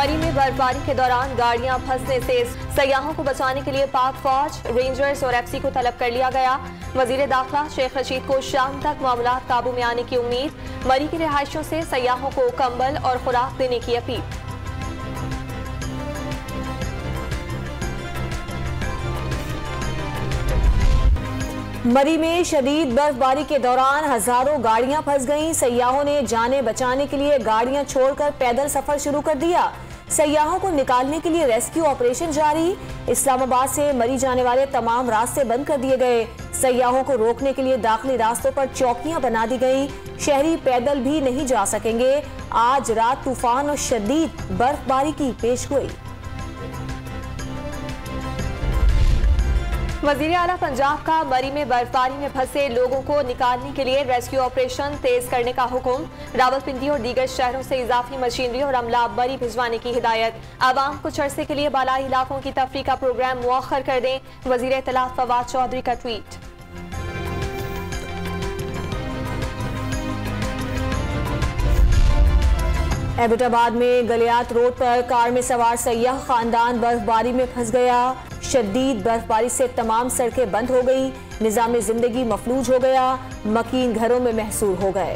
मरी में बर्फबारी के दौरान गाड़ियां फंसने से सयाहों को बचाने के लिए पाक फौज, रेंजर्स और एफसी को तलब कर लिया गया। वजीर दाखिला शेख रशीद को शाम तक मामलात काबू में आने की उम्मीद। मरी की रिहायशों से सयाहों को कंबल और खुराक देने की अपील। मरी में शदीद बर्फबारी के दौरान हजारों गाड़ियां फंस गईं। सयाहों ने जानें बचाने के लिए गाड़ियां छोड़कर पैदल सफर शुरू कर दिया। सयाहों को निकालने के लिए रेस्क्यू ऑपरेशन जारी। इस्लामाबाद से मरी जाने वाले तमाम रास्ते बंद कर दिए गए। सयाहों को रोकने के लिए दाखिली रास्तों पर चौकियां बना दी गई। शहरी पैदल भी नहीं जा सकेंगे। आज रात तूफान और शदीद बर्फबारी की पेशगोई। वजीर आला पंजाब का मरी में बर्फबारी में फंसे लोगों को निकालने के लिए रेस्क्यू ऑपरेशन तेज करने का हुक्म। रावलपिंडी और दीगर शहरों से इजाफी मशीनरी और अमला मरी भिजवाने की हिदायत। आवाम कुछ अरसे के लिए बालाई इलाकों की तफरी का प्रोग्राम मुअख्खर कर दें। वजीर इत्तलात फवाद चौधरी का ट्वीट। एबटाबाद में गलियात रोड पर कार में सवार सयाह खानदान बर्फबारी में फंस गया। शदीद बर्फबारी से तमाम सड़कें बंद हो गई। निजाम जिंदगी मफलूज हो गया। मकीन घरों में महसूर हो गए।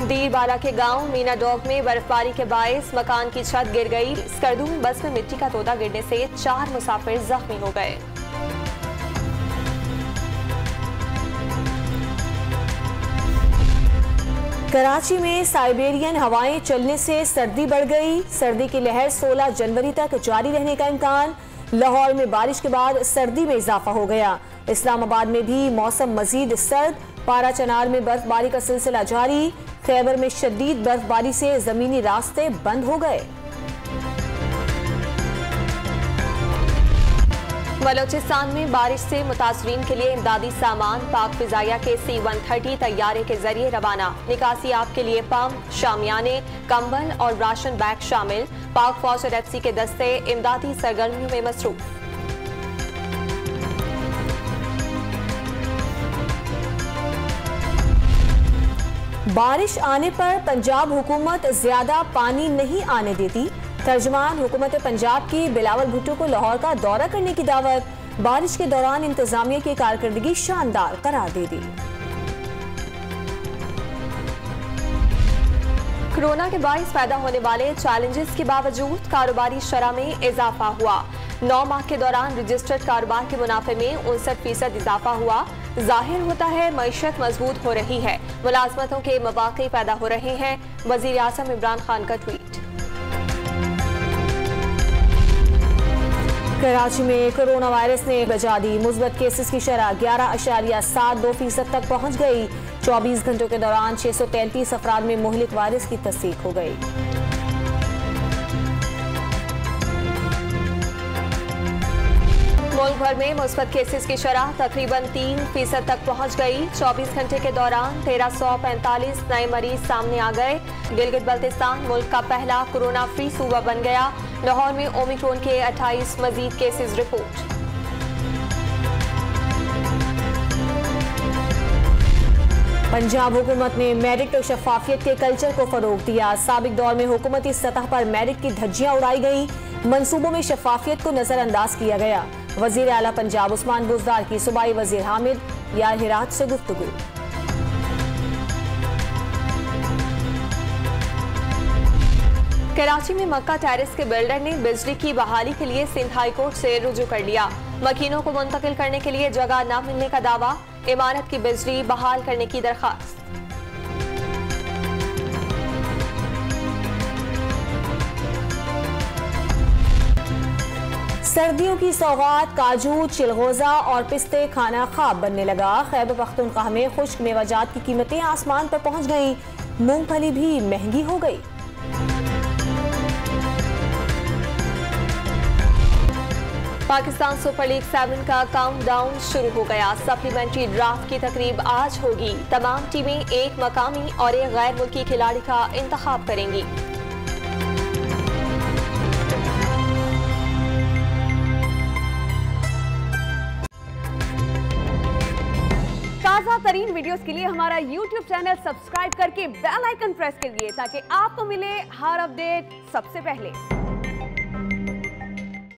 दीरबारा के गांव मीना डॉग में बर्फबारी के बायस मकान की छत गिर गई। स्कर्दू में बस में मिट्टी का तोता गिरने से 4 मुसाफिर जख्मी हो गए। कराची में साइबेरियन हवाएं चलने से सर्दी बढ़ गई। सर्दी की लहर 16 जनवरी तक जारी रहने का इम्कान। लाहौर में बारिश के बाद सर्दी में इजाफा हो गया। इस्लामाबाद में भी मौसम मजीद सर्द। पारा चनार में बर्फबारी का सिलसिला जारी। खैबर में शदीद बर्फबारी से जमीनी रास्ते बंद हो गए। बलोचिस्तान में बारिश से मुतासरीन के लिए इमदादी सामान पाक फिजाइया के C-130 तैयारे के जरिए रवाना। निकासी आप के लिए पंप, शामियाने, कंबल और राशन बैग शामिल। पाक फौज और एफसी के दस्ते इमदादी सरगर्मियों में मसरूफ। बारिश आने पर पंजाब हुकूमत ज्यादा पानी नहीं आने देती। तर्जमान हुकूमत पंजाब की बिलावल भुट्टो को लाहौर का दौरा करने की दावत। बारिश के दौरान इंतजामिया की कारकर्दगी शानदार करार दे दी। कोरोना के बाइस पैदा होने वाले चैलेंजेस के बावजूद कारोबारी शरह में इजाफा हुआ। 9 माह के दौरान रजिस्टर्ड कारोबार के मुनाफे में 59% इजाफा हुआ। जाहिर होता है मईशत मजबूत हो रही है। मुलाजमतों के मौके पैदा हो रहे हैं। वजीर आज़म इमरान खान का ट्वीट। कराची में कोरोना वायरस ने बजा दी। मुस्बत केसेस की शरह 11.72% तक पहुंच गई। 24 घंटों के दौरान 633 अफराद में मुहलिक वायरस की तस्दीक हो गई। मुल्क भर में मुस्बत केसेस की शरह तकरीबन 3% तक पहुंच गई। 24 घंटे के दौरान 1345 नए मरीज सामने आ गए। गिलगित बल्तिस्तान मुल्क का पहला कोरोना फ्री सूबा बन गया। लाहौर में ओमिक्रॉन के 28 मजीद केसेस रिपोर्ट। पंजाब हुकूमत ने मेरिट और शफाफियत के कल्चर को फरोग दिया। साबिक दौर में हुकूमती सतह पर मेरिट की धज्जियां उड़ाई गई। मंसूबों में शफाफियत को नजरअंदाज किया गया। वजीर आला पंजाब उस्मान बुज़दार की सूबाई वजीर हामिद यार हिरात से गुफ्तगू। कराची में मक्का टेरेस के बिल्डर ने बिजली की बहाली के लिए सिंध हाई कोर्ट से रुजू कर लिया। मकीनों को मुंतकिल करने के लिए जगह न मिलने का दावा। इमारत की बिजली बहाल करने की दरखास्त। सर्दियों की सौगात काजू, चिलगोजा और पिस्ते खाना ख्वाब बनने लगा। खैबर पख्तूनख्वा में खुश्क मेवाजात की कीमतें आसमान पर पहुंच गईं। मूंगफली भी महंगी हो गई। पाकिस्तान सुपर लीग 7 का काउंटडाउन शुरू हो गया। सप्लीमेंट्री ड्राफ्ट की तकरीब आज होगी। तमाम टीमें एक मकामी और एक गैर मुल्की खिलाड़ी का इंतखाब करेंगी। ताजा तरीन वीडियोस के लिए हमारा YouTube चैनल सब्सक्राइब करके बेल आइकन प्रेस करिए ताकि आपको मिले हर अपडेट सबसे पहले।